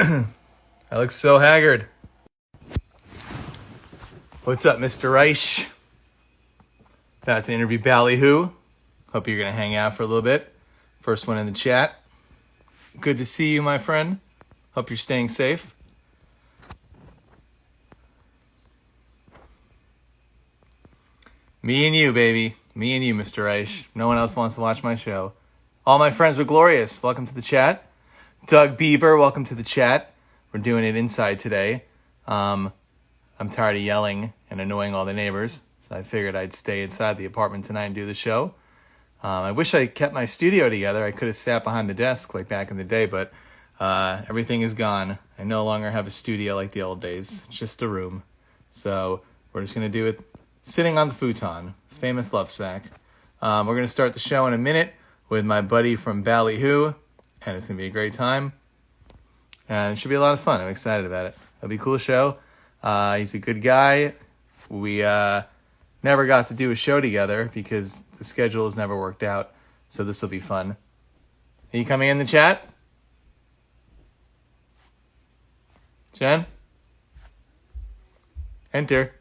I look so haggard. What's up, Mr. Reich? About to interview Ballyhoo. Hope you're going to hang out for a little bit. First one in the chat. Good to see you, my friend. Hope you're staying safe. Me and you, baby. Me and you, Mr. Reich. No one else wants to watch my show. All my friends were glorious. Welcome to the chat. Doug Beaver, welcome to the chat. We're doing it inside today. I'm tired of yelling and annoying all the neighbors, so I figured I'd stay inside the apartment tonight and do the show. I wish I kept my studio together. I could have sat behind the desk like back in the day, but everything is gone. I no longer have a studio like the old days. It's just a room. So we're just going to do it sitting on the futon. Famous love sack. We're going to start the show in a minute with my buddy from Ballyhoo, and it's going to be a great time. And it should be a lot of fun. I'm excited about it. It'll be a cool show. He's a good guy. We never got to do a show together because the schedule has never worked out. So this will be fun. Are you coming in the chat? Jen? Enter.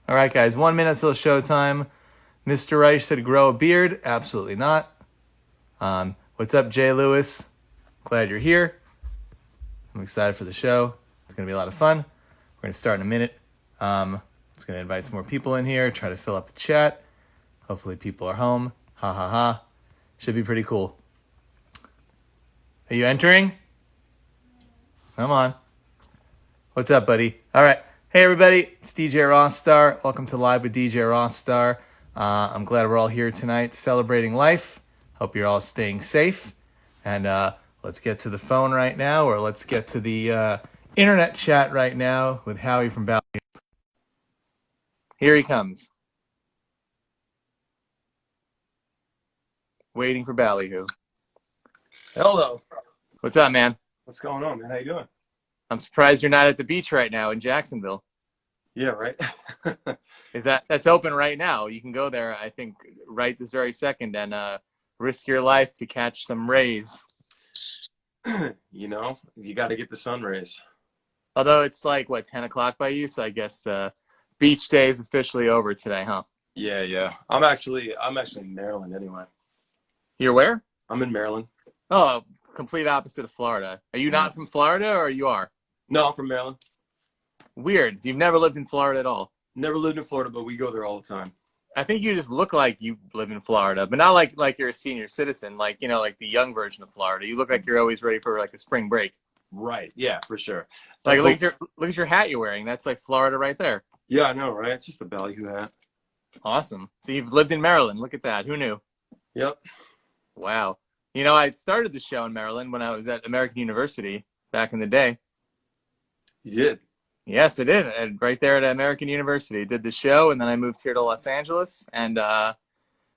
All right, guys. 1 minute till showtime. Mr. Reich said grow a beard. Absolutely not. What's up, Jay Lewis? Glad you're here. I'm excited for the show. It's going to be a lot of fun. We're going to start in a minute. I'm just going to invite some more people in here, try to fill up the chat. Hopefully people are home. Ha ha ha. Should be pretty cool. Are you entering? Come on. What's up, buddy? All right. Hey, everybody. It's DJ Rossstar. Welcome to Live with DJ Rossstar. I'm glad we're all here tonight celebrating life. Hope you're all staying safe. And let's get to the phone right now, or let's get to the internet chat right now with Howie from Ballyhoo. Here he comes. Waiting for Ballyhoo. Hello. What's up, man? What's going on, man? How you doing? I'm surprised you're not at the beach right now in Jacksonville. Yeah, right. That's open right now? You can go there, I think, right this very second and risk your life to catch some rays. You know, you got to get the sun rays. Although it's like, what, 10 o'clock by you? So I guess beach day is officially over today, huh? Yeah. I'm actually in Maryland anyway. You're where? I'm in Maryland. Oh, complete opposite of Florida. Are you not from Florida, or you are? No, I'm from Maryland. Weird. You've never lived in Florida at all. Never lived in Florida, but we go there all the time. I think you just look like you live in Florida, but not like you're a senior citizen, like, you know, like the young version of Florida. You look like you're always ready for like a spring break. Right. Yeah, for sure. Like look at your hat you're wearing. That's like Florida right there. Yeah, I know, right? It's just a Ballyhoo hat. Awesome. So you've lived in Maryland. Look at that. Who knew? Yep. Wow. You know, I started the show in Maryland when I was at American University back in the day. You did? Yes, I did. And right there at American University. Did the show, and then I moved here to Los Angeles. And I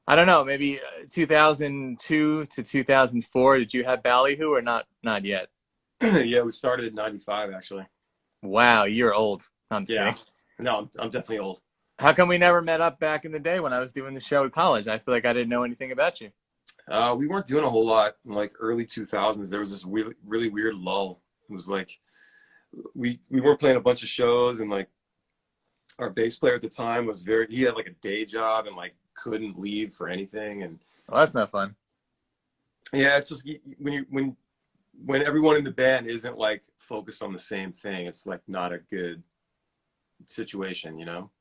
don't know, maybe 2002 to 2004. Did you have Ballyhoo or not? Not yet. Yeah, we started in '95 actually. Wow, you're old. I'm just kidding. No, I'm definitely old. How come we never met up back in the day when I was doing the show at college? I feel like I didn't know anything about you. We weren't doing a whole lot in like early 2000s. There was this really weird lull. It was like we weren't playing a bunch of shows, and like our bass player at the time was he had like a day job and like couldn't leave for anything. And well, that's not fun. Yeah, it's just when everyone in the band isn't like focused on the same thing, it's like not a good situation, you know?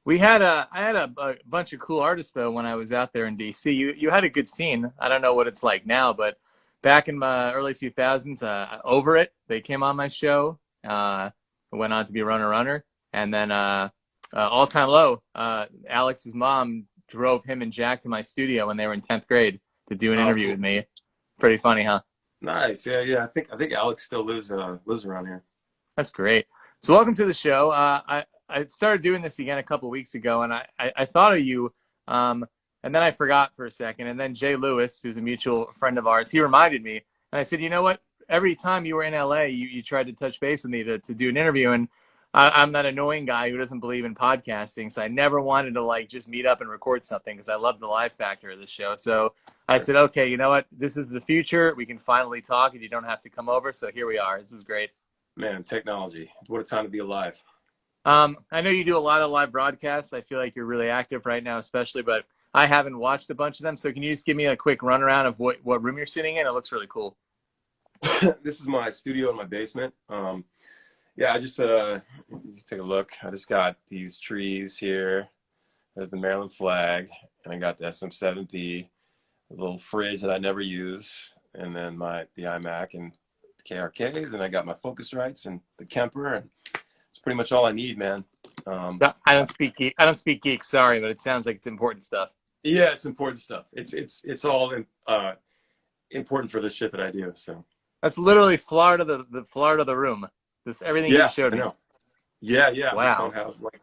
I had a bunch of cool artists though when I was out there in DC. You had a good scene. I don't know what it's like now, but back in my early 2000s, Over It, they came on my show. Went on to be Runner, and then All Time Low. Alex's mom drove him and Jack to my studio when they were in 10th grade to do an interview with me. Pretty funny, huh? Nice. Yeah. I think Alex still lives around here. That's great. So welcome to the show. I started doing this again a couple of weeks ago, and I thought of you, and then I forgot for a second. And then Jay Lewis, who's a mutual friend of ours, he reminded me, and I said, you know what? Every time you were in LA, you tried to touch base with me to do an interview, and I'm that annoying guy who doesn't believe in podcasting, so I never wanted to like just meet up and record something because I love the live factor of the show. So I said, okay, you know what? This is the future. We can finally talk, and you don't have to come over. So here we are. This is great. Man, technology. What a time to be alive. I know you do a lot of live broadcasts. I feel like you're really active right now, especially, but I haven't watched a bunch of them. So can you just give me a quick runaround of what room you're sitting in? It looks really cool. This is my studio in my basement. Yeah, I just you can take a look. I just got these trees here. There's the Maryland flag, and I got the SM7B, a little fridge that I never use, and then the iMac and the KRKs, and I got my Focusrites and the Kemper, and it's pretty much all I need, man. No, I don't speak geek. I don't speak geek. Sorry, but it sounds like it's important stuff. Yeah, it's important stuff. It's all important for this shit that I do. So That's literally Florida, the Florida of the room. This everything you yeah, showed I me. know. Yeah, I just Wow. don't have like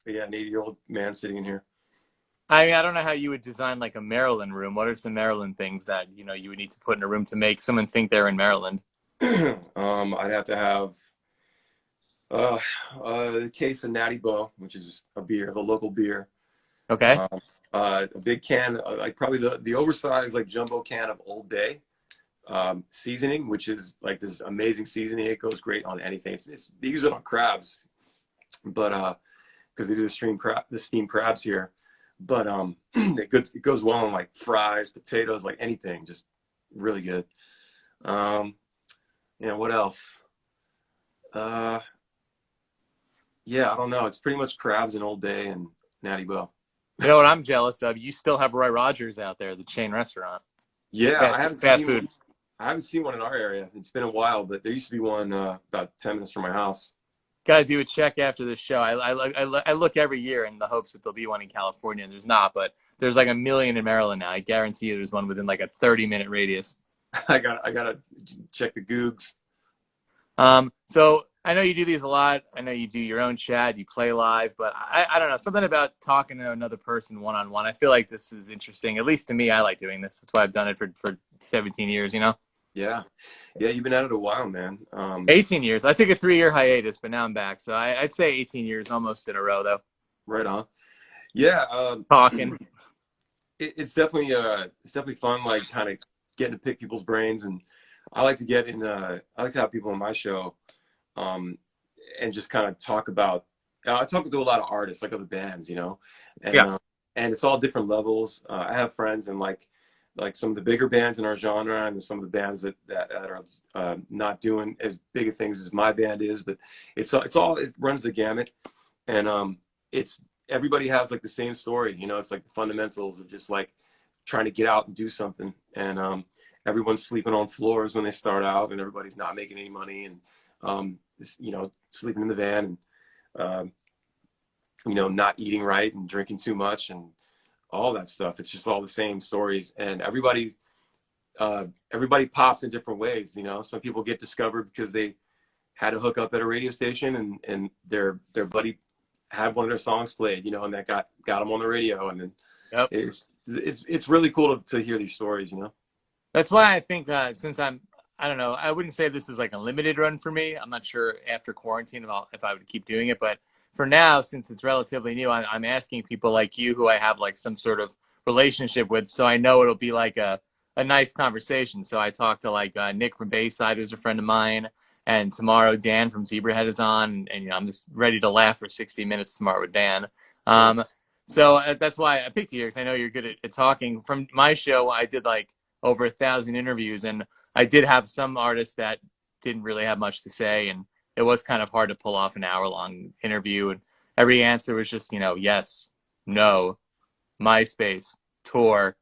an 80-year-old man sitting in here. I mean, I don't know how you would design like a Maryland room. What are some Maryland things that you would need to put in a room to make someone think they're in Maryland? I'd have to have a case of Natty Boh, which is a beer, the local beer. Okay. A big can, like probably the oversized like jumbo can of Old Bay seasoning, which is like this amazing seasoning. It goes great on anything. They use it on crabs, but because they do the steamed crabs here. But it goes well on like fries, potatoes, like anything. Just really good. What else? Yeah, I don't know. It's pretty much crabs and Old Bay and Natty Boh. You know what I'm jealous of? You still have Roy Rogers out there, the chain restaurant. Yeah, Fast food. I haven't seen one in our area. It's been a while, but there used to be one about 10 minutes from my house. Got to do a check after this show. I look every year in the hopes that there'll be one in California, and there's not, but there's like a million in Maryland now. I guarantee you there's one within like a 30-minute radius. I gotta check the Googs. So I know you do these a lot. I know you do your own chat, you play live, but I don't know, something about talking to another person one-on-one. I feel like this is interesting. At least to me, I like doing this. That's why I've done it for 17 years, Yeah, you've been at it a while, man. 18 years. I took a 3-year hiatus, but now I'm back. So I'd say 18 years almost in a row, though. Right on. Yeah, Talking. it's definitely fun, like kind of getting to pick people's brains, and I like to get in. I like to have people on my show, and just kind of talk about. I talk to a lot of artists, like other bands, and Yeah. And it's all different levels. I have friends in like some of the bigger bands in our genre, and some of the bands that are not doing as big of things as my band is, but it runs the gamut, and it's everybody has like the same story, it's like the fundamentals of just like trying to get out and do something, and everyone's sleeping on floors when they start out, and everybody's not making any money, and sleeping in the van, and not eating right and drinking too much and all that stuff. It's just all the same stories, and everybody pops in different ways. Some people get discovered because they had a hookup at a radio station, and their buddy had one of their songs played, and that got them on the radio, and then Yep. it's really cool to hear these stories. That's why I think since I don't know, I wouldn't say this is like a limited run for me. I'm not sure after quarantine if I would keep doing it, but for now, since it's relatively new, I'm asking people like you who I have like some sort of relationship with, so I know it'll be like a nice conversation. So I talked to like Nick from Bayside, who's a friend of mine, and tomorrow Dan from Zebrahead is on, and I'm just ready to laugh for 60 minutes tomorrow with Dan. So that's why I picked you, because I know you're good at talking. From my show, I did like over 1,000 interviews, and I did have some artists that didn't really have much to say, and it was kind of hard to pull off an hour-long interview, and every answer was just, yes, no, MySpace, tour,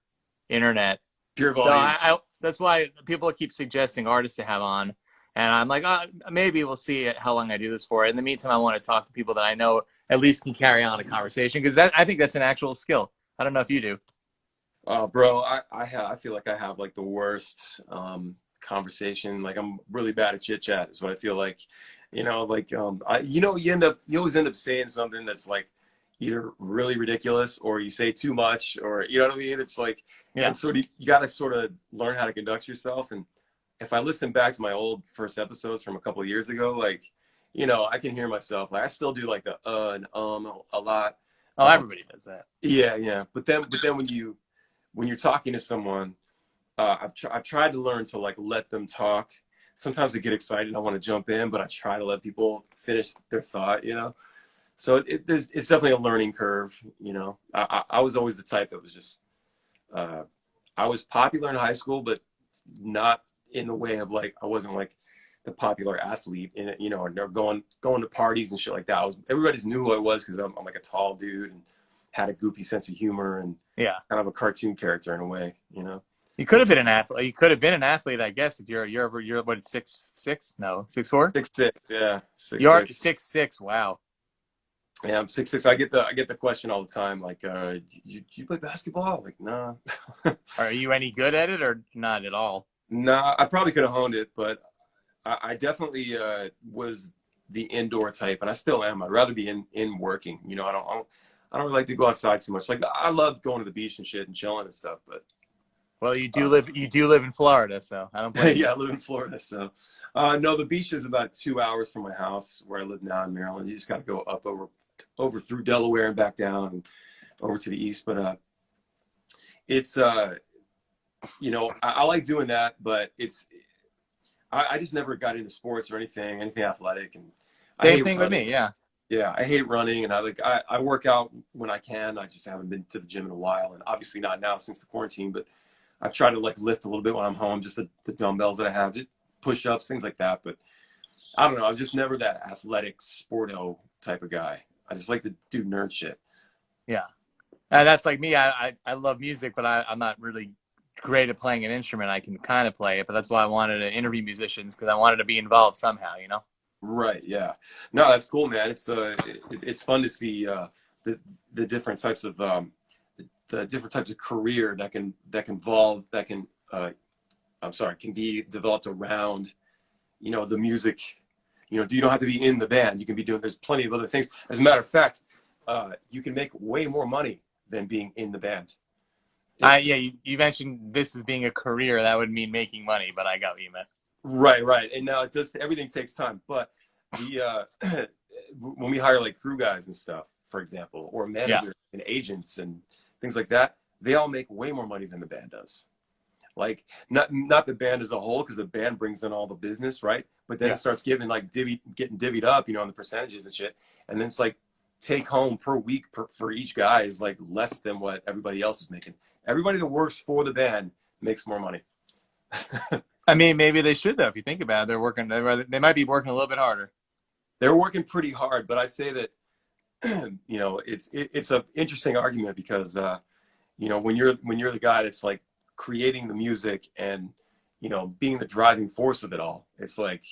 internet. Pure So volume. that's why people keep suggesting artists to have on, and I'm like, maybe we'll see how long I do this for. In the meantime, I want to talk to people that I know at least can carry on a conversation, because I think that's an actual skill. I don't know if you do. Bro, I feel like I have like the worst conversation. Like I'm really bad at chit chat is what I feel like. You always end up saying something that's like either really ridiculous, or you say too much, or you know what I mean? It's like, Yeah. and sort of you got to sort of learn how to conduct yourself. And if I listen back to my old first episodes from a couple of years ago, like I can hear myself. Like I still do like the and a lot. Oh, Um, everybody does that. yeah, yeah. But then when you're talking to someone, I've tried to learn to like let them talk. Sometimes I get excited, I want to jump in, but I try to let people finish their thought. So it's definitely a learning curve. I was always the type that was just uh, I was popular in high school, but not in the way of like I wasn't like the popular athlete in it, and they're going to parties and shit like that. Everybody knew who I was because I'm like a tall dude and had a goofy sense of humor and Yeah. kind of a cartoon character in a way. You could So have been an athlete. You could have been an athlete, I guess, if you're what 6'6"? No, 6'4"? 6'6", yeah, six You're six. 6'6". Wow. Yeah, I'm 6'6". I get the question all the time, like, you play basketball? I'm like, nah. Are you any good at it or not at all? Nah, I probably could have honed it, but I definitely was the indoor type, and I still am. I'd rather be in working. I don't really like to go outside too much. Like I love going to the beach and shit and chilling and stuff, but Well, uh, you do live in Florida, so I don't blame you. yeah, I live in Florida, so no, the beach is about 2 hours from my house where I live now in Maryland. You just got to go up over through Delaware and back down and over to the east. But it's I like doing that, but I just never got into sports or anything athletic, and I Same hate thing with running. me, yeah. Yeah, I hate running, and I work out when I can. I just haven't been to the gym in a while, and obviously not now since the quarantine. But I try to like lift a little bit when I'm home, just the dumbbells that I have, just push-ups, things like that. But I don't know. I was just never that athletic sporto type of guy. I just like to do nerd shit. Yeah. And that's like me. I love music, but I'm not really great at playing an instrument. I can kind of play it, but that's why I wanted to interview musicians because I wanted to be involved somehow, you know? Right. Yeah. No, that's cool, man. It's fun to see the different types of the different types of career can be developed around the music. You don't have to be in the band. You can be doing. There's plenty of other things. As a matter of fact, you can make way more money than being in the band. It's Yeah, you mentioned this as being a career. That would mean making money, but I got what you meant. right. And now everything takes time, but the when we hire like crew guys and stuff, for example, or Yeah. managers and agents and things like that, they all make way more money than the band does. Like not the band as a whole, because the band brings in all the business, right? But then Yeah. it starts getting divvied up, on the percentages and shit. And then it's like take home per week for each guy is like less than what everybody else is making. Everybody that works for the band makes more money. I mean, maybe they should though. If you think about it, they might be working a little bit harder. They're working pretty hard, but I say that it's an interesting argument because when you're the guy that's like creating the music and being the driving force of it all, it's like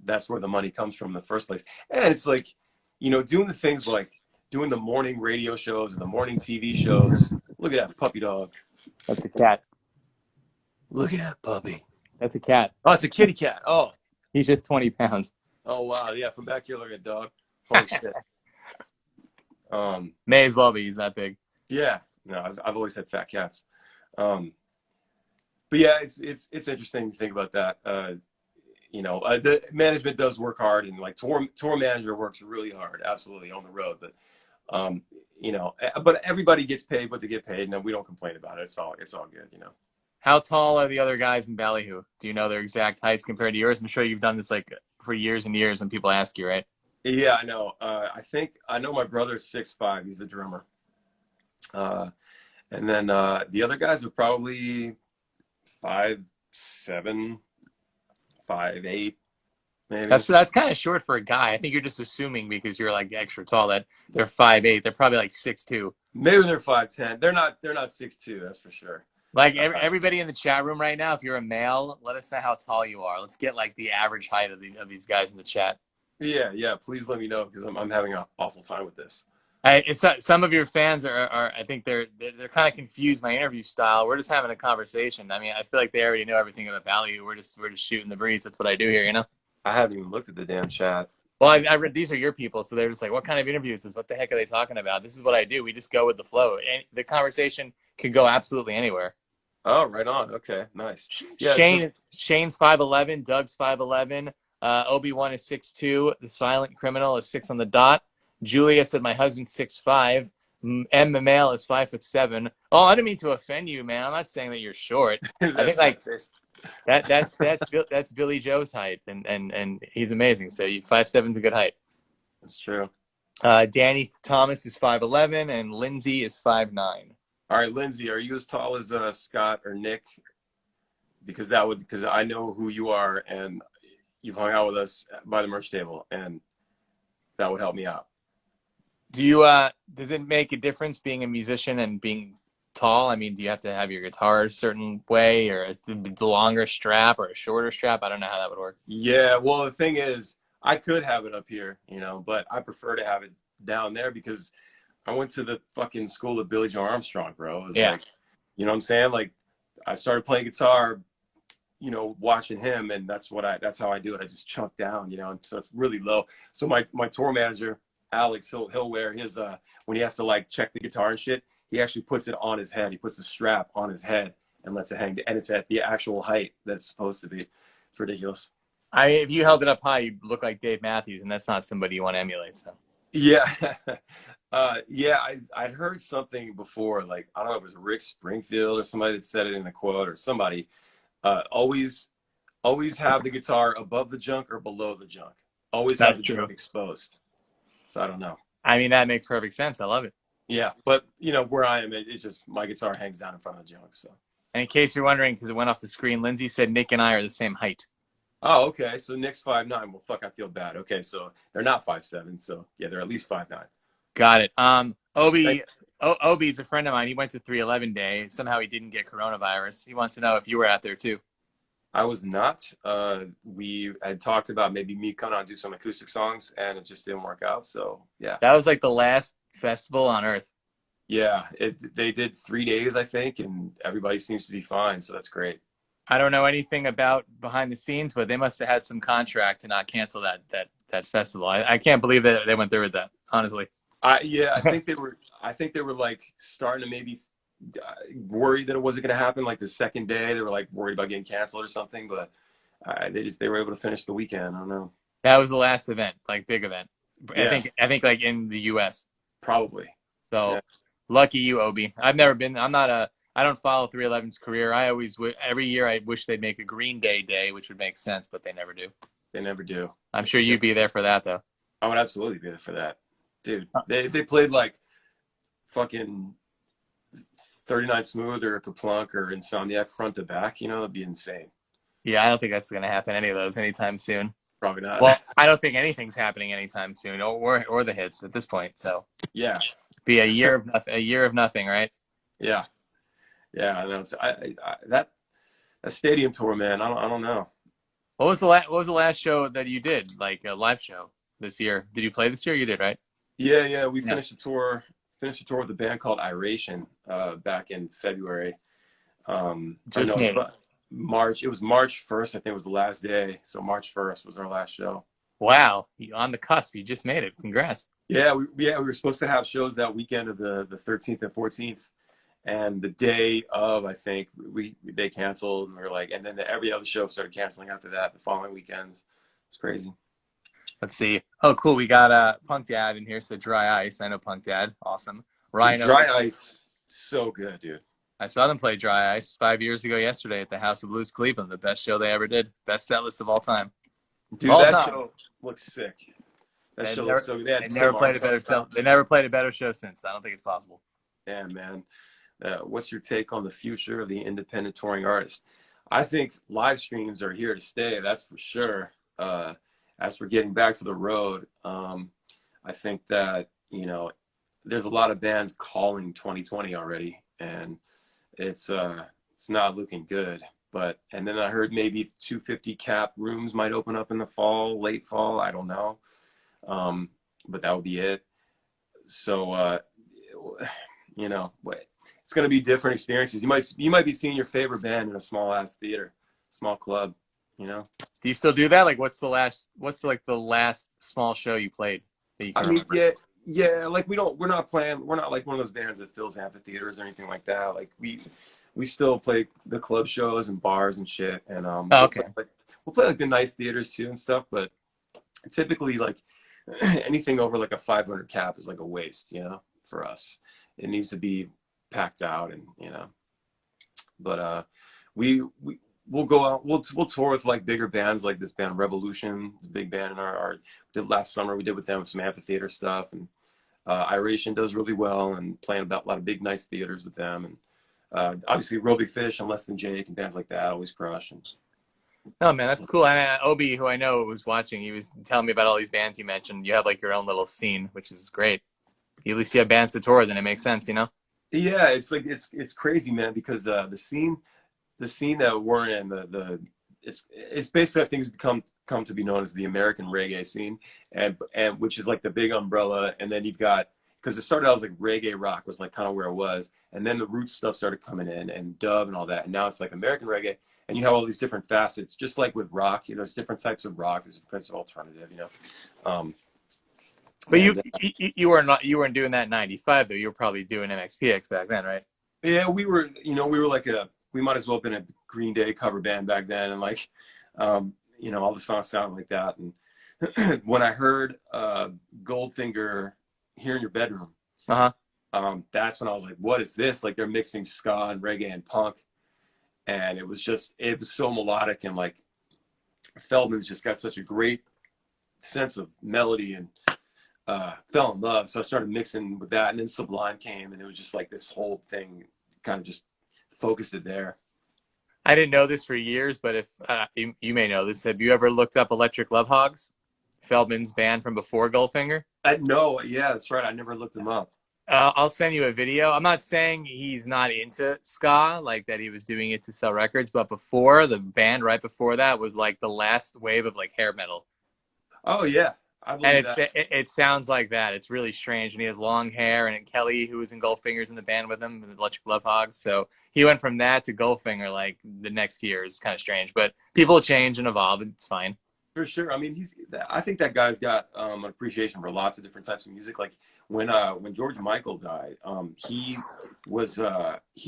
that's where the money comes from in the first place. And it's like doing the things like doing the morning radio shows and the morning TV shows. Look at that puppy dog. That's a cat. Look at that puppy. That's a cat. Oh, it's a kitty cat. He's just 20 pounds. Oh wow, yeah, from back here, look at that dog. Holy shit. May as well be. He's that big. Yeah, no, I've always had fat cats. But yeah, it's interesting to think about that. The management does work hard, and like tour manager works really hard, absolutely on the road. But everybody gets paid what they get paid, and we don't complain about it. It's all good. How tall are the other guys in Ballyhoo? Do you know their exact heights compared to yours? I'm sure you've done this like for years and years when people ask you, right? Yeah, I know. I think I know my brother's 6'5". He's the drummer. And then the other guys are probably 5'7", 5'8", maybe. That's kind of short for a guy. I think you're just assuming because you're like extra tall that they're 5'8". They're probably like 6'2". Maybe they're 5'10". They're not 6'2", that's for sure. Like everybody in the chat room right now, if you're a male, let us know how tall you are. Let's get like the average height of these guys in the chat. Yeah. Please let me know because I'm having an awful time with this. Some of your fans are I think they're kind of confused my interview style. We're just having a conversation. I mean, I feel like they already know everything about Ballyhoo. We're just shooting the breeze. That's what I do here, you know. I haven't even looked at the damn chat. Well, I read these are your people, so they're just like, what kind of interviews is? What the heck are they talking about? This is what I do. We just go with the flow, and the conversation can go absolutely anywhere. Oh, right on. Okay, nice. Yeah, Shane's 5'11", Doug's 5'11", Obi-Wan is 6'2". The Silent Criminal is 6 on the dot. Julia said my husband's 6'5". M. Mamale is 5'7". Oh, I didn't mean to offend you, man. I'm not saying that you're short. I think That's like face. that's Billy Joe's height, and he's amazing. So 5'7" is a good height. That's true. Danny Thomas is 5'11", and Lindsay is 5'9". All right, Lindsay, are you as tall as Scott or Nick? Because I know who you are, and you've hung out with us by the merch table, and that would help me out. Do you does it make a difference being a musician and being tall? I mean, do you have to have your guitar a certain way, or a longer strap or a shorter strap? I don't know how that would work. Yeah, well, the thing is, I could have it up here, but I prefer to have it down there because I went to the fucking school of Billy Joe Armstrong, bro. It was Yeah. like, you know what I'm saying? Like, I started playing guitar, watching him, and that's how I do it. I just chunk down, and so it's really low. So my tour manager, Alex, he'll wear his when he has to like check the guitar and shit, he actually puts it on his head. He puts the strap on his head and lets it hang, and it's at the actual height that it's supposed to be. It's ridiculous. If you held it up high, you look like Dave Matthews, and that's not somebody you want to emulate. So Yeah. Yeah, I'd heard something before, like, I don't know if it was Rick Springfield or somebody that said it in a quote, or somebody, always have the guitar above the junk or below the junk. Always have the junk exposed. So I don't know. I mean, that makes perfect sense. I love it. Yeah, but where I am, it's just my guitar hangs down in front of the junk. So. And in case you're wondering, because it went off the screen, Lindsay said Nick and I are the same height. Oh, okay. So Nick's 5'9". Well, fuck, I feel bad. Okay, so they're not 5'7". So yeah, they're at least 5'9". Got it. Obi's a friend of mine. He went to 311 Day. Somehow he didn't get coronavirus. He wants to know if you were out there too. I was not. We had talked about maybe me coming out and do some acoustic songs, and it just didn't work out. So yeah. That was like the last festival on Earth. Yeah, they did 3 days, I think, and everybody seems to be fine. So that's great. I don't know anything about behind the scenes, but they must have had some contract to not cancel that festival. I can't believe that they went through with that, honestly. I think they were like starting to maybe worried that it wasn't going to happen. Like the second day, they were like worried about getting canceled or something. But they were able to finish the weekend. I don't know. That was the last event, like big event. Yeah. I think like in the U.S. Probably. So yeah. Lucky you, Obi. I've never been. I don't follow 311's career. I always every year I wish they'd make a Green Day, which would make sense, but they never do. They never do. I'm sure you'd be there for that though. I would absolutely be there for that. Dude, they played like fucking 39 Smooth or Kaplunk or Insomniac front to back, that'd be insane. Yeah, I don't think that's going to happen, any of those, anytime soon. Probably not. Well, I don't think anything's happening anytime soon, or the hits at this point. So yeah, be a year of nothing, right? Yeah, I know. That stadium tour, man. I don't know. What was the last show that you did, like a live show this year? Did you play this year? You did, right? Yeah. We finished a tour with a band called Iration back in February. March. It was March 1st. I think it was the last day. So March 1st was our last show. Wow, on the cusp. You just made it. Congrats. Yeah, we were supposed to have shows that weekend of the 13th and 14th, and the day of, I think they canceled, and we were like, and then every other show started canceling after that. The following weekends, it's crazy. Let's see. Oh, cool. We got Punk Dad in here. So Dry Ice. I know Punk Dad. Awesome. Rhino. Dry Ice, so good, dude. I saw them play Dry Ice 5 years ago yesterday at the House of Blues, Cleveland. The best show they ever did. Best set list of all time. Dude, that show looks sick. That show looks so good. They never played a better show since. I don't think it's possible. Yeah, man. What's your take on the future of the independent touring artist? I think live streams are here to stay. That's for sure. As for getting back to the road, I think that, there's a lot of bands calling 2020 already, and it's not looking good. And then I heard maybe 250 cap rooms might open up in the fall, late fall. I don't know. But that would be it. So, it's going to be different experiences. You might be seeing your favorite band in a small ass theater, small club, Do you still do that? Like, what's the last small show you played that you can remember? Yeah. Like we're not like one of those bands that fills amphitheaters or anything like that. Like we still play the club shows and bars and shit, and Oh, okay. we'll play like the nice theaters too and stuff. But typically, like anything over like a 500 cap is like a waste, you know, for us. It needs to be packed out, and you know. But we we'll go out. We'll tour with like bigger bands, like this band Revolution, the big band in our did last summer. We did with them some amphitheater stuff, and Iration does really well, and playing about a lot of big nice theaters with them, and obviously Real Big Fish and Less Than Jake and bands like that always crush. And Oh man, that's cool. And Obi, who I know was watching, he was telling me about all these bands you mentioned. You have like your own little scene, which is great. You at least you have bands to tour, then it makes sense, you know? yeah, it's like it's crazy, man, because the scene that we're in, it's basically I think it's come to be known as the American reggae scene, and which is like the big umbrella, and then you've got, because it started out as like reggae rock was like kind of where it was, and then the roots stuff started coming in and dub and all that, and now it's like American reggae, and you have all these different facets, just like with rock, you know, there's different types of rock, there's different types of alternative, you know. Um, But and you weren't doing that in '95 though. You were probably doing MXPX back then, right? Yeah, we were, you know, we were like we might as well have been a Green Day cover band back then, and like, you know, all the songs sound like that. And when I heard Goldfinger Here in Your Bedroom, Uh-huh. that's when I was like, what is this? Like they're mixing ska and reggae and punk, and it was so melodic, and like Feldman's just got such a great sense of melody, and fell in love. So I started mixing with that, and then Sublime came, and it was just like this whole thing kind of just focused it there. I didn't know this for years, but if you may know this, have you ever looked up Electric Love Hogs, Feldman's band from before Goldfinger? I know, yeah, that's right. I never looked them up. I'll send you a video. I'm not saying he's not into ska, like that he was doing it to sell records, but before the band, right before that, was like the last wave of like hair metal. Oh yeah, I And believe that. it sounds like that. It's really strange. And he has long hair. And Kelly, who was in Goldfinger's in the band with him, the Electric Love Hogs. So he went from that to Goldfinger like the next year. Is kind of strange. But people change and evolve. And it's fine. For sure. I mean, I think that guy's got an appreciation for lots of different types of music. Like when George Michael died, he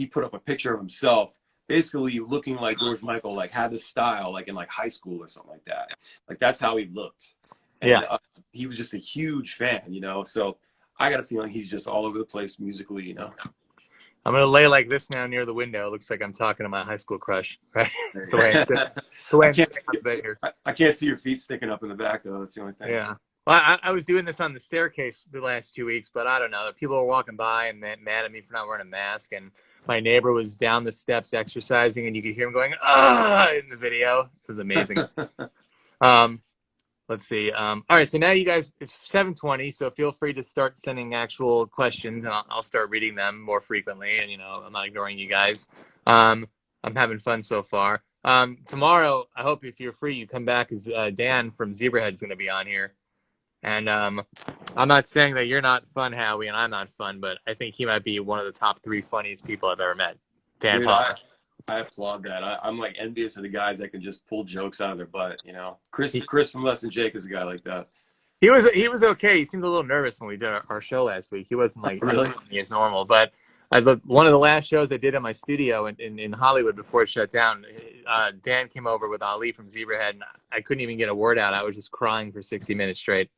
put up a picture of himself basically looking like George Michael, like had this style like in like high school or something like that. Like that's how he looked. Yeah. And he was just a huge fan, you know. So I got a feeling he's just all over the place musically, you know. I'm going to lay like this now near the window. It looks like I'm talking to my high school crush. Right? That's the way I can't see your feet sticking up in the back, though. That's the only thing. Yeah. Well, I was doing this on the staircase the last 2 weeks, but I don't know. People were walking by and mad at me for not wearing a mask. And my neighbor was down the steps exercising, and you could hear him going, ah, in the video. It was amazing. Let's see. All right, so now you guys, it's 7:20, so feel free to start sending actual questions, and I'll start reading them more frequently. And, you know, I'm not ignoring you guys. I'm having fun so far. Tomorrow, I hope if you're free, you come back, because Dan from Zebrahead is going to be on here. And I'm not saying that you're not fun, Howie, and I'm not fun, but I think he might be one of the top 3 funniest people I've ever met. Dan Dude, Palmer. I applaud that. I'm like envious of the guys that can just pull jokes out of their butt, you know. Chris from Less Than Jake is a guy like that. He was okay. He seemed a little nervous when we did our show last week. He wasn't like Really? as funny as normal. But one of the last shows I did in my studio in Hollywood before it shut down, Dan came over with Ali from Zebrahead, and I couldn't even get a word out. I was just crying for 60 minutes straight.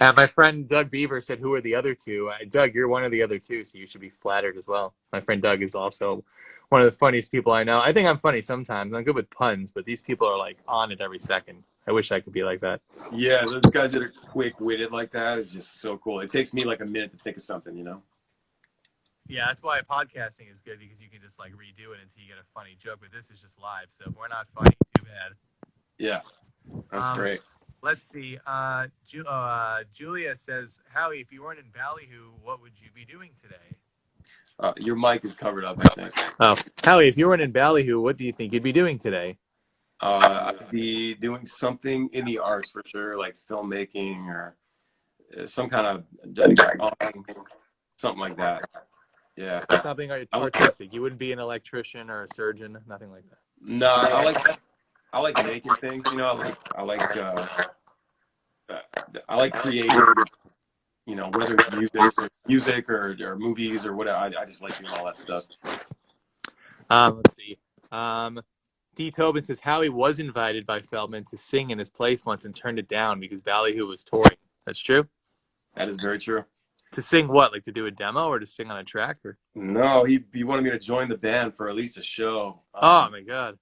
My friend Doug Beaver said, "Who are the other two?" Doug, you're one of the other two, so you should be flattered as well. My friend Doug is also one of the funniest people I know. I think I'm funny sometimes. I'm good with puns, but these people are like on it every second. I wish I could be like that. Yeah, those guys that are quick-witted like that is just so cool. It takes me like a minute to think of something, you know? Yeah, that's why podcasting is good, because you can just like redo it until you get a funny joke. But this is just live, so if we're not funny, too bad. Yeah, that's great. Let's see. Julia says, Howie, if you weren't in Ballyhoo, what would you be doing today? Your mic is covered up, I think. Oh, Howie, if you weren't in Ballyhoo, what do you think you'd be doing today? I'd be doing something in the arts for sure, like filmmaking or some kind of something like that. Yeah. Something artistic. You wouldn't be an electrician or a surgeon, nothing like that. No, I like making things. You know, I like creating. You know, whether it's music or movies or whatever. I just like doing all that stuff. Let's see. D. Tobin says Howie was invited by Feldman to sing in his place once and turned it down because Ballyhoo was touring. That's true? That is very true. To sing what? Like to do a demo or to sing on a track? Or No, he wanted me to join the band for at least a show. Oh my God.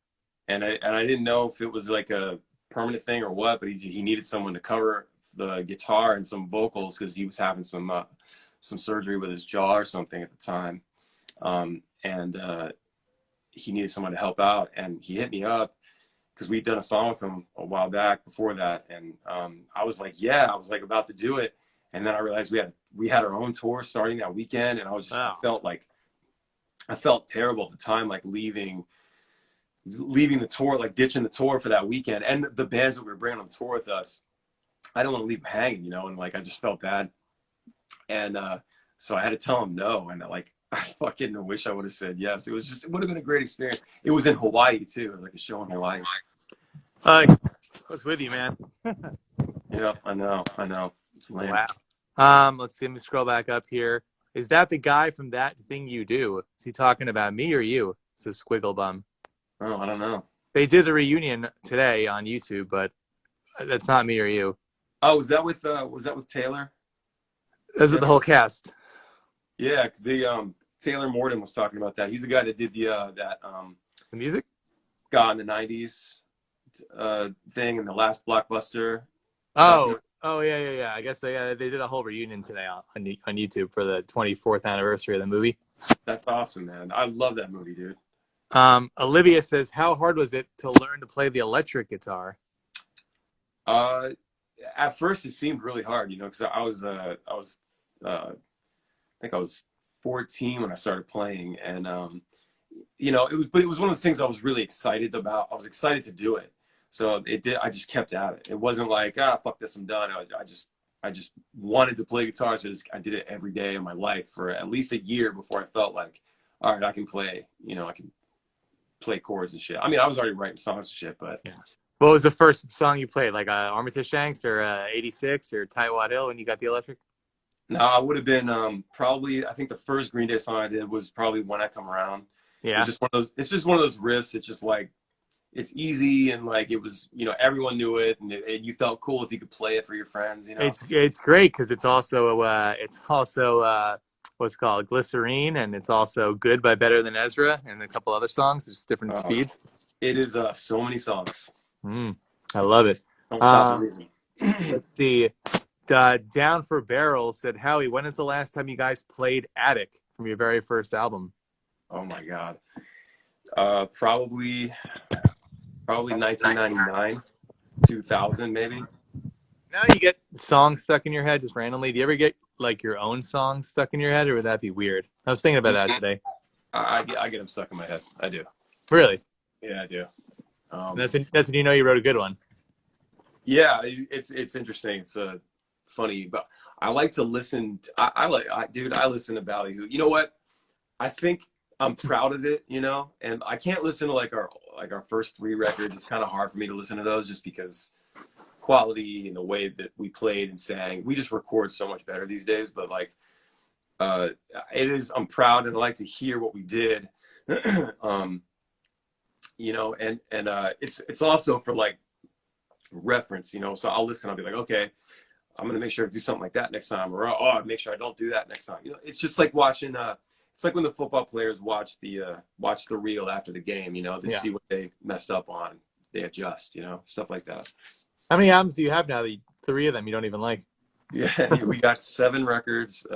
And I didn't know if it was like a permanent thing or what, but he needed someone to cover the guitar and some vocals because he was having some surgery with his jaw or something at the time. And he needed someone to help out, and he hit me up because we'd done a song with him a while back before that, and I was like, yeah, I was like about to do it, and then I realized we had our own tour starting that weekend, and I felt terrible at the time, like leaving the tour, like ditching the tour for that weekend, and the bands that we were bringing on the tour with us, I don't want to leave them hanging, you know, and like I just felt bad, and so I had to tell him no, and like I fucking wish I would have said yes. It would have been a great experience. It was in Hawaii too. It was like a show in Hawaii. I was with you, man. Yeah, I know. It's lame. Wow. Let's see. Let me scroll back up here. Is that the guy from That Thing You Do? Is he talking about me or you? It's a squiggle bum. Oh, I don't know. They did a reunion today on YouTube, but that's not me or you. Oh, was that with Taylor? That's with the whole cast. Yeah, the Taylor Morden was talking about that. He's the guy that did the music guy in the '90s thing and the last Blockbuster. Oh yeah. I guess they did a whole reunion today on YouTube for the 24th anniversary of the movie. That's awesome, man. I love that movie, dude. Olivia says, how hard was it to learn to play the electric guitar? At first it seemed really hard, you know, because I think I was 14 when I started playing, and you know, it was one of those things I was really excited about. I was excited to do it, so I just kept at it. It wasn't like, fuck this, I'm done. I just wanted to play guitar, so I did it every day of my life for at least a year before I felt like, all right, I can play. You know, I can play chords and shit. I mean, I was already writing songs and shit, but yeah. What was the first song you played? Like Armitage Shanks or 86 or Tightwad Hill when you got the electric? No, I would have been probably. I think the first Green Day song I did was probably When I Come Around. Yeah, it's just one of those riffs. It's just like it's easy, and like it was, you know, everyone knew it, and you felt cool if you could play it for your friends. You know, it's great because it's also what's called Glycerine, and it's also Good by Better Than Ezra, and a couple other songs. There's different speeds. It is so many songs. I love it. Don't stop believing. Let's see. Down for Barrels said, Howie, when is the last time you guys played Attic from your very first album? Oh my God. Probably 1999, 2000 maybe. Now you get songs stuck in your head just randomly. Do you ever get like your own songs stuck in your head, or would that be weird? I was thinking about that today. I get them stuck in my head. I do. Really? Yeah, I do. That's when you know you wrote a good one. Yeah, it's interesting. It's funny, but I like to listen. I listen to Ballyhoo. You know what? I think I'm proud of it. You know, and I can't listen to like our first 3 records. It's kind of hard for me to listen to those just because quality and the way that we played and sang. We just record so much better these days. But like, I'm proud, and I like to hear what we did. You know, and it's also for like reference, you know, so I'll listen, I'll be like, okay, I'm gonna make sure to do something like that next time, or make sure I don't do that next time. You know, it's just like watching it's like when the football players watch the reel after the game, you know, they see what they messed up on, they adjust, you know, stuff like that. How many albums do you have now? 3 of them you don't even like? Yeah, we got 7 records,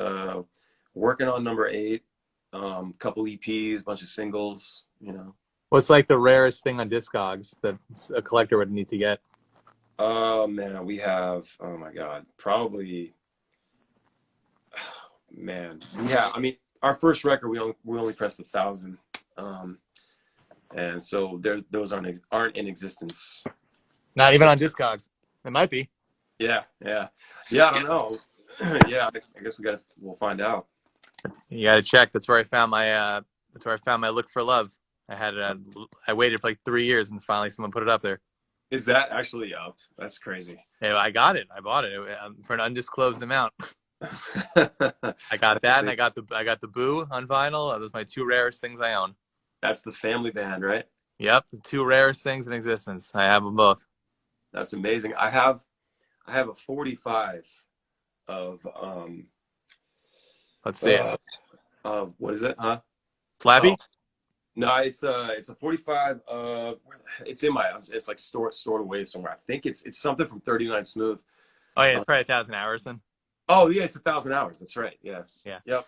working on number 8, couple EPs, bunch of singles, you know. What's like the rarest thing on Discogs that a collector would need to get? Oh man, we have, oh my God, probably, man, yeah. I mean, our first record, we only pressed 1,000, and so those aren't in existence. Not even on Discogs. It might be. Yeah. I don't know. Yeah, I guess we'll find out. You got to check. That's where I found my Look for Love. I waited for like 3 years, and finally someone put it up there. Is that actually up? That's crazy. Yeah, I got it. I bought it for an undisclosed amount. I got that, and I got the Boo on vinyl. Those are my 2 rarest things I own. That's the family band, right? Yep, the two rarest things in existence. I have them both. That's amazing. I have a 45 of Let's see it. uh of what is it? Huh? Oh, Slappy? no, it's a 45 of it's in my it's like stored away somewhere. I think it's something from 39 Smooth. Oh yeah, Uh, it's probably 1,000 hours then. oh yeah, it's 1,000 hours. That's right. Yeah. Yeah. Yep.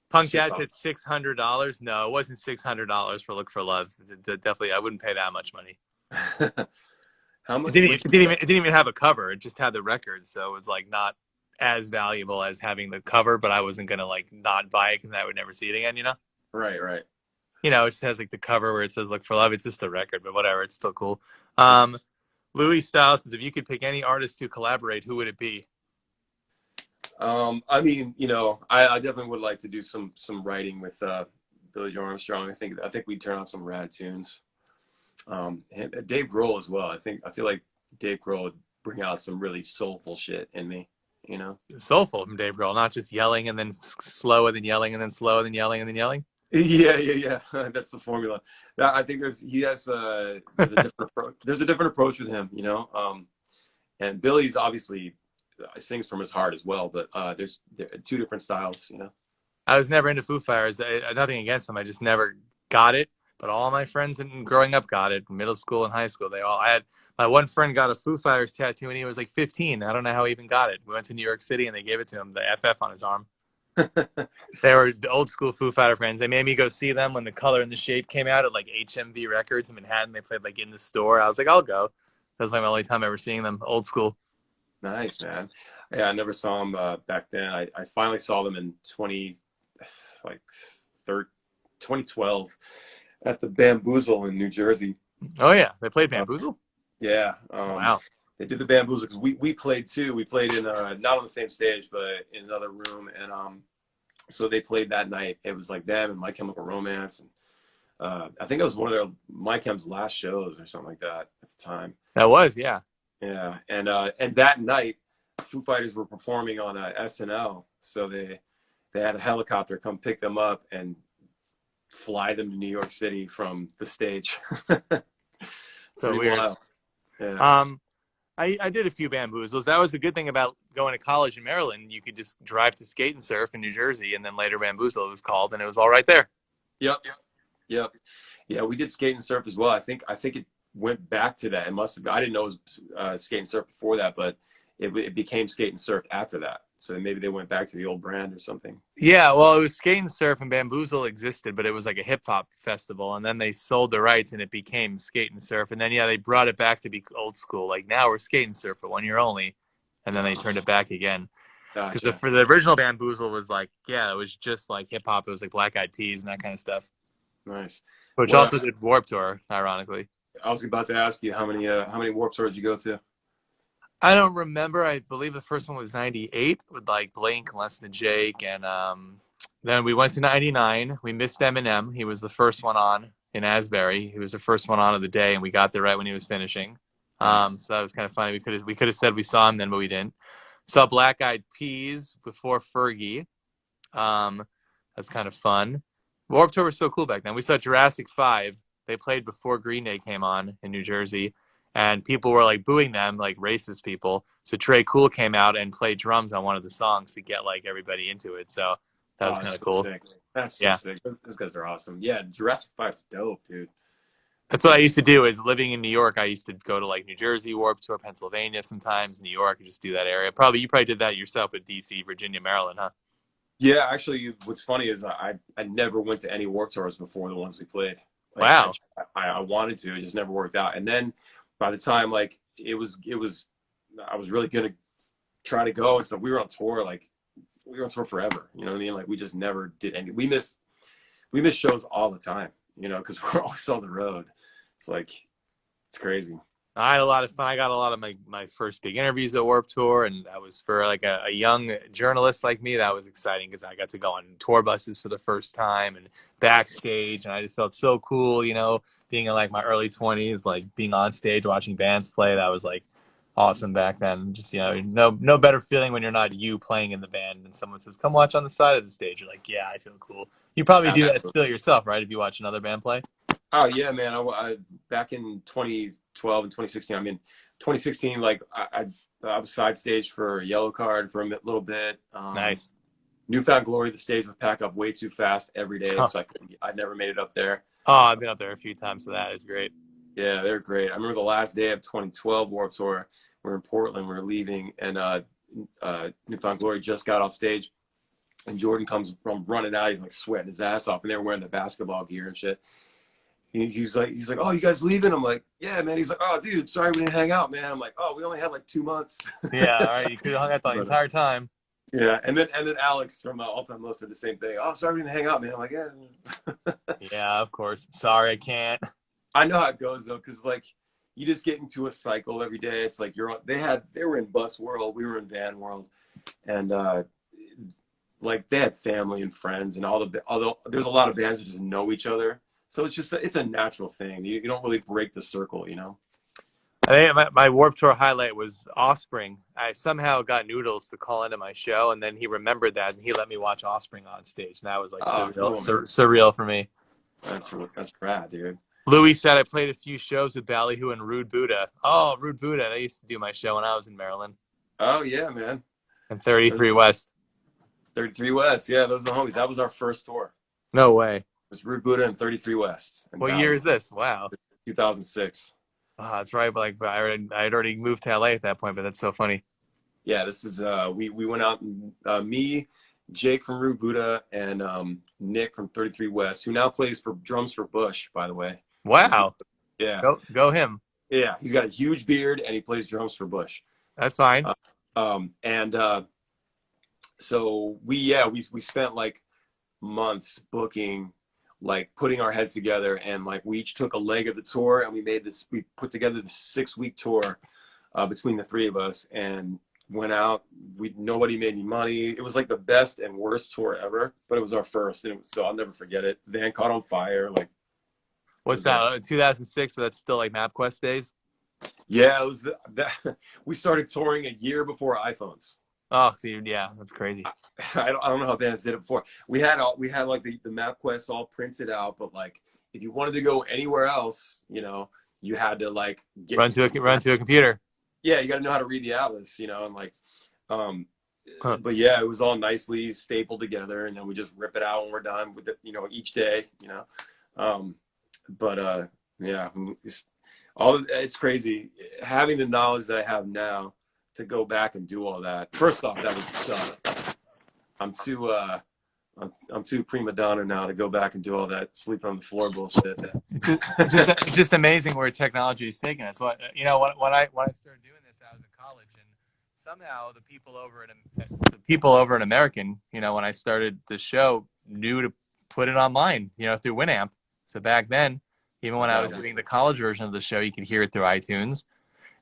Punk Shit Dad's talk. at $600. No, it wasn't $600 for Look for Love. Definitely, I wouldn't pay that much money. How It much didn't. would It you didn't pay? even. It didn't even have a cover. It just had the records, so it was like not as valuable as having the cover. But I wasn't gonna like not buy it because I would never see it again. Right, right. It just has like the cover where it says "Look for Love." It's just the record, but whatever. It's still cool. For Um, Louis Styles says, if you could pick any artist to collaborate, who would it be? I mean, I definitely would like to do some writing with Billy Joe Armstrong. I think we'd turn out some rad tunes. Dave Grohl as well. I feel like Dave Grohl would bring out some really soulful shit in me. You know? Soulful from Dave Grohl, not just yelling and then slow and then yelling and then slow and then yelling and then yelling. Yeah, yeah, yeah. That's the formula. I think there's a different approach. There's a different approach with him. And Billy's obviously sings from his heart as well. But there are two different styles. I was never into Foo Fighters. Nothing against them. I just never got it. But all my friends growing up got it. Middle school and high school, they all. I had my one friend got a Foo Fighters tattoo when he was like 15. I don't know how he even got it. We went to New York City and they gave it to him. The FF on his arm. They were the old school Foo Fighter fans. They made me go see them when The Color and the Shape came out at like HMV Records in Manhattan. They played like in the store. I was like, I'll go. That was like my only time ever seeing them. Old school. Nice, man. Yeah, I never saw them back then. I finally saw them in like 2012 at the Bamboozle in New Jersey. Oh yeah, they played Uh, Bamboozle. yeah, Wow. they did the Bamboozle because we played too. We played in not on the same stage, but in another room, and so they played that night. It was like them and My Chemical Romance, and I think it was one of My Chem's last shows or something like that at the time. That was, yeah. Yeah, and that night, Foo Fighters were performing on SNL, so they had a helicopter come pick them up and fly them to New York City from the stage. So Pretty weird. wild. Yeah. Um, I did a few Bamboozles. That was the good thing about going to college in Maryland. You could just drive to Skate and Surf in New Jersey, and then later Bamboozle it was called, and it was all right there. Yep. Yep. Yeah, we did Skate and Surf as well. I think it went back to that. It must have. I didn't know it was Skate and Surf before that, but it became Skate and Surf after that. So maybe they went back to the old brand or something. Yeah, well, it was Skate and Surf, and Bamboozle existed, but it was like a hip hop festival, and then they sold the rights, and it became Skate and Surf, and then they brought it back to be old school. Like now we're Skate and Surf for 1 year only, and then they turned it back again. Because Gotcha. for the original Bamboozle was like, yeah, it was just like hip hop. It was like Black Eyed Peas and that kind of stuff, Nice. which Well, also did Warp Tour, ironically. I was about to ask you how many Warped Tours you go to? I don't remember. I believe the first one was 98 with like Blink, Less Than Jake. And then we went to 99. We missed Eminem. He was the first one on in Asbury. He was the first one on of the day, and we got there right when he was finishing. So that was kind of funny. We could have said we saw him then, but we didn't. Saw Black Eyed Peas before Fergie. That's kind of fun. Warped Tour was so cool back then. We saw Jurassic 5. They played before Green Day came on in New Jersey. And people were like booing them, like racist people. So Trey Cool came out and played drums on one of the songs to get like everybody into it. So that was Oh, kind that's of so cool. sick. That's so Yeah, sick. Those guys are awesome. Yeah, Jurassic 5's dope, dude. that's what I used to do. Is living in New York, I used to go to like New Jersey, Warped Tour, Pennsylvania, sometimes New York, and just do that area. You probably did that yourself with DC, Virginia, Maryland, huh? Yeah, actually, what's funny is I never went to any Warped Tours before the ones we played. Like, Wow. I wanted to, it just never worked out. And then by the time like it was, I was really gonna try to go, and so we were on tour forever. You know what I mean? Like we just never did any. We miss shows all the time. Because we're always on the road. It's like it's crazy. I had a lot of fun. I got a lot of my first big interviews at Warped Tour, and that was for like a young journalist like me. That was exciting because I got to go on tour buses for the first time and backstage, and I just felt so cool, being in like my early 20s, like being on stage watching bands play. That was like awesome back then. Just no better feeling when you're not you playing in the band and someone says, "Come watch on the side of the stage." You're like, "Yeah, I feel cool." You probably do that Absolutely. still yourself, right? If you watch another band play. Oh yeah, man. Back in 2012 and 2016. I mean, 2016, like I was side stage for Yellow Card for a little bit. Nice. Newfound Glory, the stage would pack up way too fast every day, Oh, so I never made it up there. I've been up there a few times, so that is great. Yeah, they're great. I remember the last day of 2012 Warped Tour. We're in Portland. We're leaving, and Newfound Glory just got off stage, and Jordan comes from running out. He's like sweating his ass off, and they're wearing the basketball gear and shit. He's like, oh, you guys leaving? I'm like, yeah, man. He's like, oh, dude, sorry we didn't hang out, man. I'm like, oh, we only had like 2 months. Yeah, all right. You could have hung out the But, entire time. yeah, and then Alex from All Time Low said the same thing. Oh, sorry we didn't hang out, man. I'm like, yeah. Yeah, of course. Sorry, I can't. I know how it goes though, because like you just get into a cycle every day. It's like they were in bus world, we were in van world, and like they had family and friends and although there's a lot of bands that just know each other, so it's a natural thing. You don't really break the circle, you know. I think my Warped Tour highlight was Offspring. I somehow got Noodles to call into my show, and then he remembered that, and he let me watch Offspring on stage, and that was like surreal for me. That's rad, dude. Louis said I played a few shows with Ballyhoo and Rude Buddha. Oh, Rude Buddha. They used to do my show when I was in Maryland. Oh yeah, man. And 33 West. 33 West, yeah, those are the homies. That was our first tour. No way. It was Rude Buddha and 33 West. What year is this? Wow. 2006. Oh, that's right. But like, I had already moved to LA at that point, but that's so funny. Yeah, this is we went out and me, Jake from Rude Buddha, and Nick from 33 West, who now plays for drums for Bush, by the way. Wow. Yeah. Go him. Yeah, he's got a huge beard and he plays drums for Bush. That's fine. So we spent like months booking, like putting our heads together, and like we each took a leg of the tour, and we put together the 6-week tour between the three of us, and went out. Nobody made any money. It was like the best and worst tour ever, but it was our first, and so I'll never forget it. Van caught on fire. Like, what's that? 2006. So that's still like MapQuest days. Yeah, it was that we started touring a year before iPhones. Oh, see, yeah, that's crazy. I don't know how bands did it before. We had like the MapQuest all printed out, but like if you wanted to go anywhere else, you know, you had to like run to a computer. Yeah, you got to know how to read the atlas, you know, and like, but yeah, it was all nicely stapled together, and then we just rip it out when we're done with it, you know, each day, you know. Yeah, it's crazy having the knowledge that I have now to go back and do all that. First off, that would suck. I'm too prima donna now to go back and do all that sleeping on the floor bullshit. It's just amazing where technology is taking us. When I started doing this, I was in college, and somehow the people over at American, you know, when I started the show, knew to put it online, you know, through Winamp. So back then, even when I was doing the college version of the show, you could hear it through iTunes.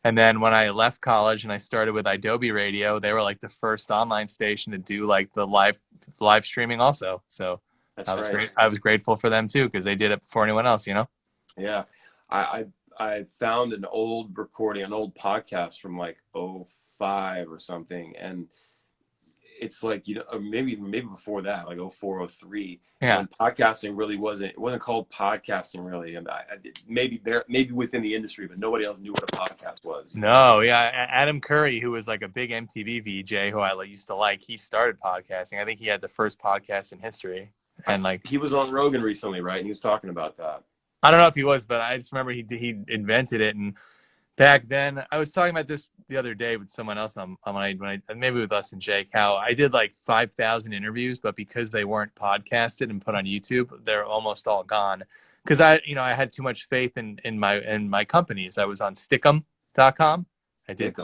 And then when I left college and I started with Adobe Radio, they were like the first online station to do like the live streaming also. So I was grateful for them too, because they did it before anyone else, you know? Yeah. I found an old recording, an old podcast from like 2005 or something. And it's like, you know, maybe before that, like 2004, 2003. Yeah. And podcasting really wasn't called podcasting really. And maybe within the industry, but nobody else knew what a podcast was. No, yeah. Adam Curry, who was like a big MTV VJ who I used to like, he started podcasting. I think he had the first podcast in history. And like, he was on Rogan recently, right? And he was talking about that. I don't know if he was, but I just remember he invented it. And back then, I was talking about this the other day with someone else maybe with us and Jake, how I did like 5,000 interviews, but because they weren't podcasted and put on YouTube, they're almost all gone. Because I had too much faith in my companies. I was on Stickum.com. I did.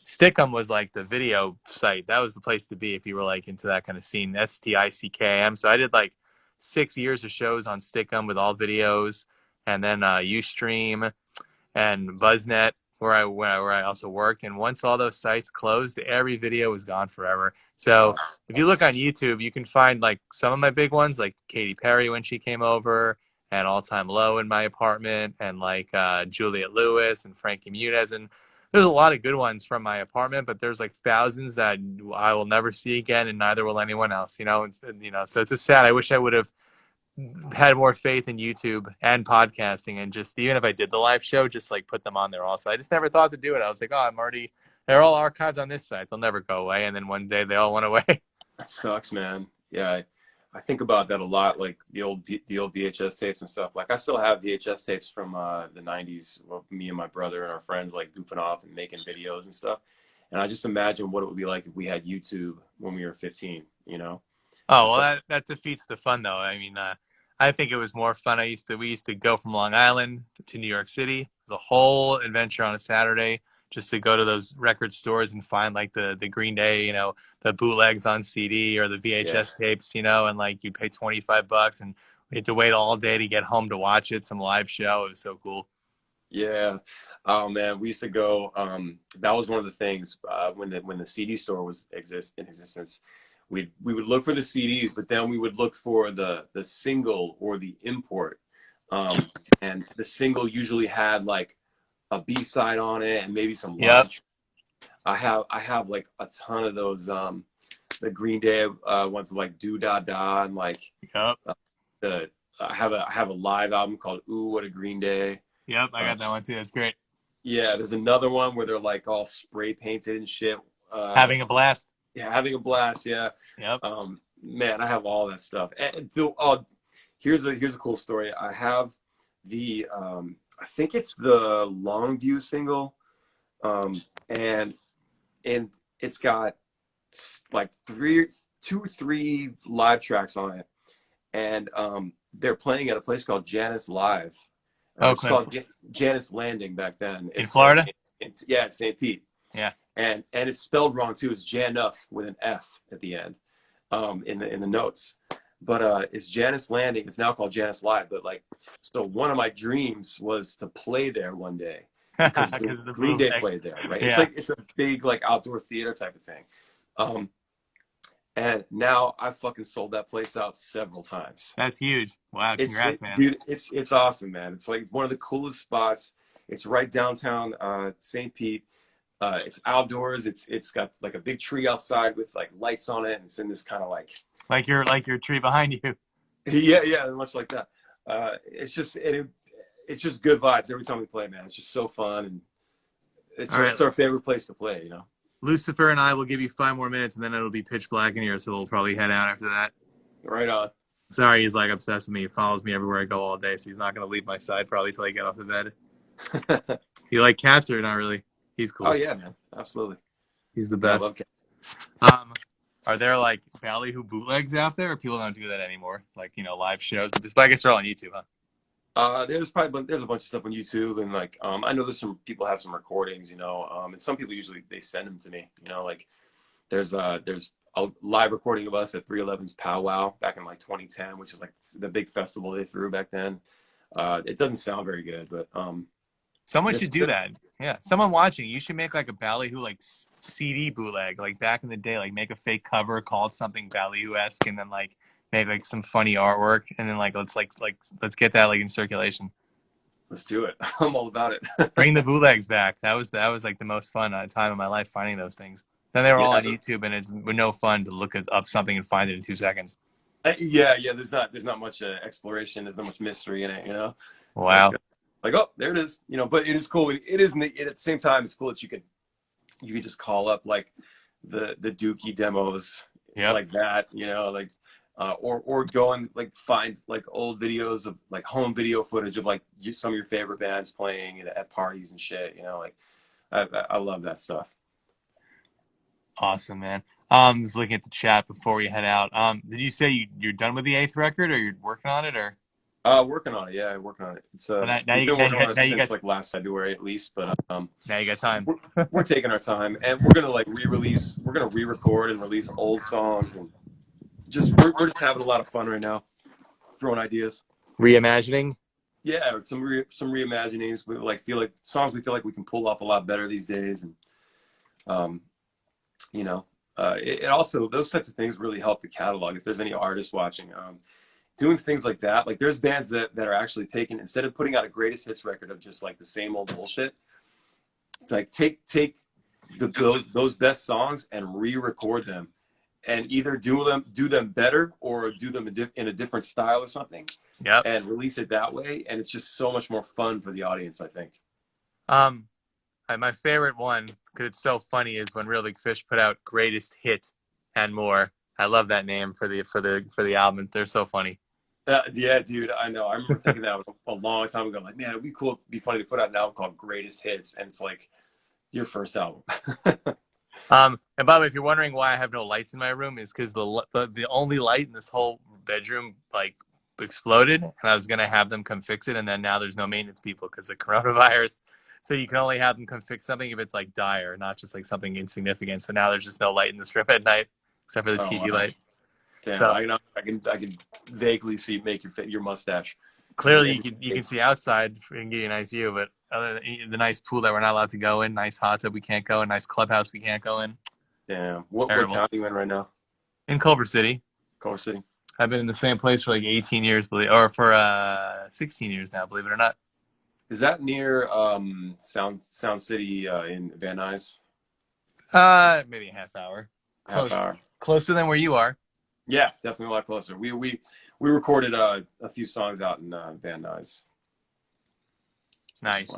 Stickum was like the video site. That was the place to be if you were like into that kind of scene. STICKAM. So I did like 6 years of shows on Stickum with all videos, and then Ustream and Buzznet, where I also worked. And once all those sites closed, every video was gone forever. So if you look on YouTube, you can find like some of my big ones, like Katy Perry when she came over, and All Time Low in my apartment, and like Juliette Lewis and Frankie Muniz. And there's a lot of good ones from my apartment, but there's like thousands that I will never see again, and neither will anyone else, you know. So it's just sad. I wish I would have had more faith in YouTube and podcasting, and just even if I did the live show, just like put them on there also. I just never thought to do it. I was like, oh, they're all archived on this site. They'll never go away. And then one day they all went away. That sucks, man. Yeah, I think about that a lot, like the old VHS tapes and stuff. Like I still have VHS tapes from the '90s. Well, me and my brother and our friends like goofing off and making videos and stuff. And I just imagine what it would be like if we had YouTube when we were 15. You know? Oh, Just well, like, that defeats the fun, though. I mean, I think it was more fun. We used to go from Long Island to New York City. It was a whole adventure on a Saturday just to go to those record stores and find like the Green Day, the bootlegs on CD or the yeah, VHS tapes, and like you pay $25 and we had to wait all day to get home to watch it, some live show. It was so cool. yeah. Oh man, we used to go. That was one of the things when the CD store was in existence. We would look for the CDs, but then we would look for the single or the import. And the single usually had like a B-side on it and maybe some Yep. live. I have like a ton of those the Green Day ones like Do Da Da and like Yep. I have a live album called Ooh What a Green Day. Yep. I got that one too. That's great. Yeah, there's another one where they're like all spray painted and shit. Having a blast. Yeah, having a blast. Yeah. Yep. Man, I have all that stuff. And here's a cool story. I have the I think it's the Longview single, and it's got like two, three live tracks on it, and they're playing at a place called Janice Live. It's called Janice Landing back then. In Florida? It's St. Pete. Yeah. And it's spelled wrong too. It's Januff with an F at the end, in the notes. But it's Janice Landing. It's now called Janice Live. But like, so one of my dreams was to play there one day because the Green Day played there, right? Yeah. It's a big like outdoor theater type of thing. And now I fucking sold that place out several times. That's huge. Wow, congrats, man. Dude, it's awesome, man. It's like one of the coolest spots. It's right downtown St. Pete. It's outdoors. It's got like a big tree outside with like lights on it, and it's in this kind of like your tree behind you. yeah, much like that. It's just good vibes every time we play, man. It's just so fun, and it's our favorite place to play, Lucifer and I will give you 5 more minutes, and then it'll be pitch black in here, so we'll probably head out after that. Right on. Sorry, he's like obsessed with me. He follows me everywhere I go all day, so he's not going to leave my side probably till I get off the bed. You like cats or not really? He's cool. Oh yeah, man, absolutely. He's the best. I love cats. Are there like Ballyhoo bootlegs out there, or people don't do that anymore? Like live shows. But I guess they're all on YouTube, huh? There's a bunch of stuff on YouTube, and like I know there's some people have some recordings, and some people usually they send them to me, like there's a live recording of us at 311's Powwow back in like 2010, which is like the big festival they threw back then. It doesn't sound very good, but someone should do that. Yeah, someone watching, you should make like a Ballyhoo like CD bootleg, like back in the day, like make a fake cover called something Ballyhoo-esque, and then like make like some funny artwork, and then let's get that like in circulation. Let's do it. I'm all about it. Bring the bootlegs back. That was like the most fun time of my life finding those things. Then they were all on YouTube, and it's no fun to look up something and find it in 2 seconds. Yeah. There's not much exploration. There's not much mystery in it. Wow. Like, oh, there it is. But it is cool. It is at the same time. It's cool that you could just call up like the Dookie demos, like that. Or go and like find like old videos of like home video footage of like some of your favorite bands playing at parties and shit. Like I love that stuff. Awesome, man. Just looking at the chat before we head out. Did you say you're done with the 8th record, or you're working on it, or? Working on it. Yeah, working on it. It's now we've been working on it since like last February at least, but now you got time. We're taking our time, and we're gonna like re-release. We're gonna re-record and release old songs, and we're just having a lot of fun right now, throwing ideas, reimagining. Yeah, some reimaginings. We feel like songs we feel like we can pull off a lot better these days, and it also, those types of things really help the catalog. If there's any artists watching, doing things like that, like there's bands that are actually taking, instead of putting out a greatest hits record of just like the same old bullshit, it's like take those best songs and re-record them and either do them better or do them in a different style or something, Yep. and release it that way. And it's just so much more fun for the audience, I think. My favorite one, because it's so funny, is when Real Big Fish put out Greatest Hit and More. I love that name for the album. They're so funny. Yeah, dude, I know. I remember thinking that a long time ago. Like, man, it'd be cool, it'd be funny to put out an album called Greatest Hits, and it's like your first album. And by the way, if you're wondering why I have no lights in my room, is because the only light in this whole bedroom like exploded, and I was gonna have them come fix it, and then now there's no maintenance people because of coronavirus. So you can only have them come fix something if it's like dire, not just like something insignificant. So now there's just no light in this room at night except for the TV light. Damn, So, I can vaguely see make your mustache. clearly you can see outside and get you a nice view, but other than the nice pool that we're not allowed to go in, nice hot tub we can't go in, nice clubhouse we can't go in. Damn. What town are you in right now? In Culver City. Culver City. I've been in the same place for like 18 years, or for 16 years now, believe it or not. Is that near Sound City in Van Nuys? Maybe a half hour. Half hour. Closer than where you are. Yeah, definitely a lot closer. We recorded a few songs out in Van Nuys. Nice.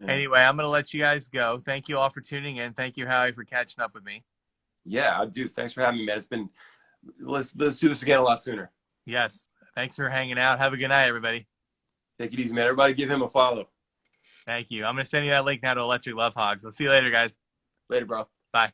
Yeah. Anyway, I'm going to let you guys go. Thank you all for tuning in. Thank you, Howie, for catching up with me. Yeah, dude. Thanks for having me, man. It's been let's do this again a lot sooner. Yes. Thanks for hanging out. Have a good night, everybody. Take it easy, man. Everybody give him a follow. Thank you. I'm going to send you that link now to Electric Love Hogs. I'll see you later, guys. Later, bro. Bye.